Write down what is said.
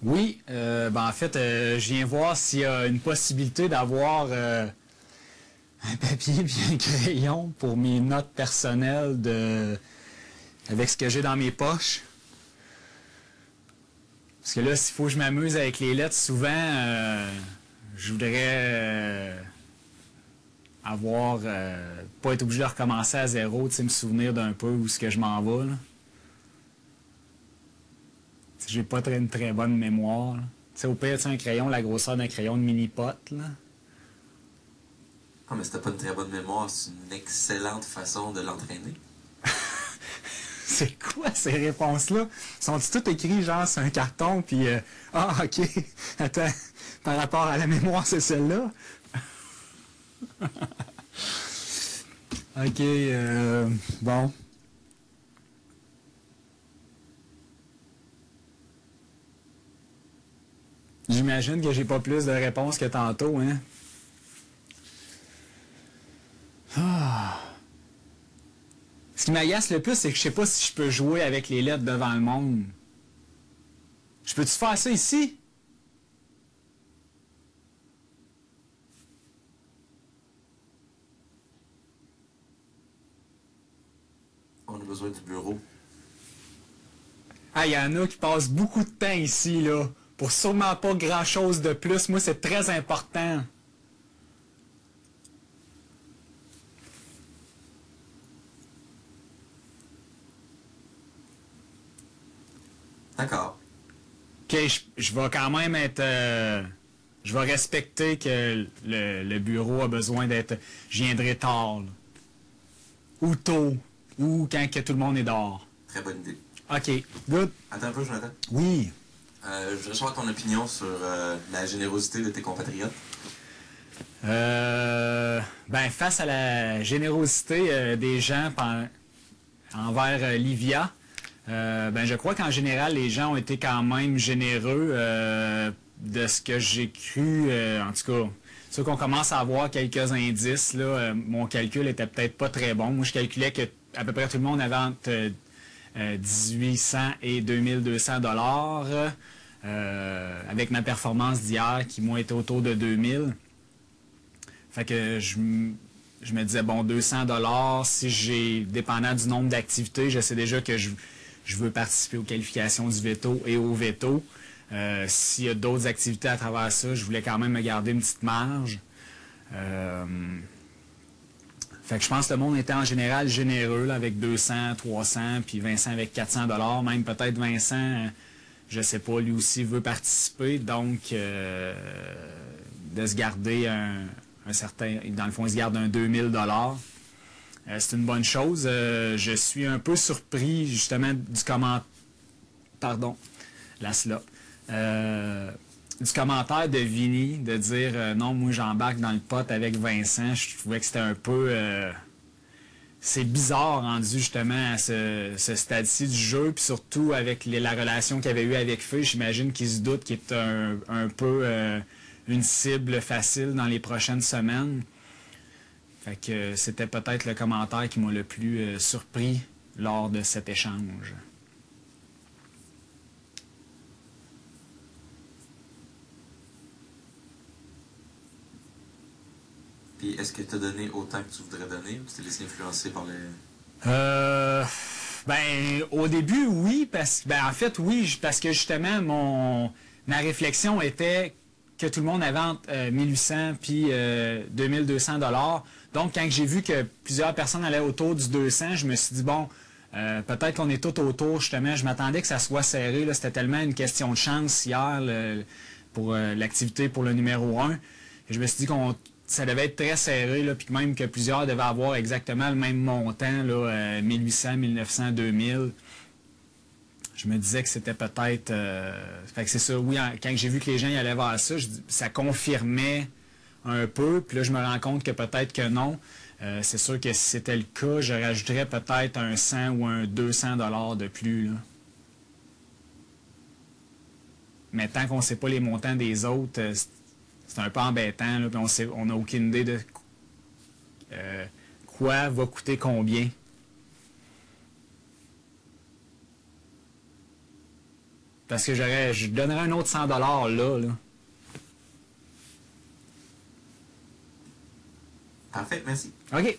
Oui, en fait, je viens voir s'il y a une possibilité d'avoir un papier et un crayon pour mes notes personnelles avec ce que j'ai dans mes poches. Parce que là, s'il faut que je m'amuse avec les lettres, souvent, je voudrais pas être obligé de recommencer à zéro, tu sais, me souvenir d'un peu où ce que je m'en vais, là. J'ai pas une très bonne mémoire, là. Tu sais, au pire, tu sais, un crayon, la grosseur d'un crayon de mini-pot, là. Ah, mais si t'as pas une très bonne mémoire, c'est une excellente façon de l'entraîner. C'est quoi ces réponses-là? Sont-ils toutes écrites genre sur un carton, puis ah, ok, attends, par rapport à la mémoire, c'est celle-là? Ok, bon. J'imagine que j'ai pas plus de réponses que tantôt, hein? Ah. Ce qui m'agace le plus, c'est que je sais pas si je peux jouer avec les lettres devant le monde. Je peux-tu faire ça ici? On a besoin du bureau. Ah, il y en a qui passent beaucoup de temps ici, là, pour sûrement pas grand-chose de plus. Moi, c'est très important. D'accord. Ok, je vais quand même être... je vais respecter que le bureau a besoin d'être... Je viendrai tard, là. Ou tôt. Ou quand que tout le monde est dehors. Très bonne idée. Ok, good. Attends un peu, Jonathan. Oui. Je voudrais savoir ton opinion sur la générosité de tes compatriotes. Face à la générosité des gens envers Livia, je crois qu'en général, les gens ont été quand même généreux de ce que j'ai cru. En tout cas, sûr qu'on commence à avoir quelques indices. Là, mon calcul était peut-être pas très bon. Moi, je calculais que à peu près tout le monde avait entre 1800 et 2200 dollars, avec ma performance d'hier qui, moi, était autour de 2000. Fait que je me disais, bon, 200 dollars, si j'ai, dépendant du nombre d'activités, je sais déjà que je veux participer aux qualifications du veto et au veto. S'il y a d'autres activités à travers ça, je voulais quand même me garder une petite marge. Fait que je pense que le monde était en général généreux là, avec 200, 300, puis Vincent avec 400 dollars, même peut-être Vincent, je sais pas, lui aussi veut participer, donc de se garder un certain, dans le fond, il se garde un 2000 dollars. C'est une bonne chose. Je suis un peu surpris justement du pardon, la slop. Du commentaire de Vinny de dire non, moi j'embarque dans le pot avec Vincent. Je trouvais que c'était un peu c'est bizarre rendu justement à ce stade-ci du jeu, puis surtout avec la relation qu'il avait eue avec Feu. J'imagine qu'il se doute qu'il est un peu une cible facile dans les prochaines semaines. Fait que c'était peut-être le commentaire qui m'a le plus surpris lors de cet échange. Puis est-ce que tu as donné autant que tu voudrais donner ou tu t'es laissé influencer par les... Au début, oui, en fait, oui, parce que justement, ma réflexion était que tout le monde avait entre 1800 puis 2200 dollars. Donc, quand j'ai vu que plusieurs personnes allaient autour du 200, je me suis dit, bon, peut-être qu'on est tous autour, justement. Je m'attendais que ça soit serré. Là, c'était tellement une question de chance hier pour l'activité pour le numéro 1. Et je me suis dit ça devait être très serré, là, puis même que plusieurs devaient avoir exactement le même montant, là, 1800, 1900, 2000. Je me disais que c'était peut-être... fait que c'est ça, oui, quand j'ai vu que les gens y allaient vers ça, ça confirmait un peu, puis là, je me rends compte que peut-être que non. C'est sûr que si c'était le cas, je rajouterais peut-être un 100 ou un 200 $ de plus, là. Mais tant qu'on ne sait pas les montants des autres, c'est un peu embêtant, là, puis on n'a aucune idée de quoi va coûter combien. Parce que je donnerais un autre 100 là. Parfait, merci. OK.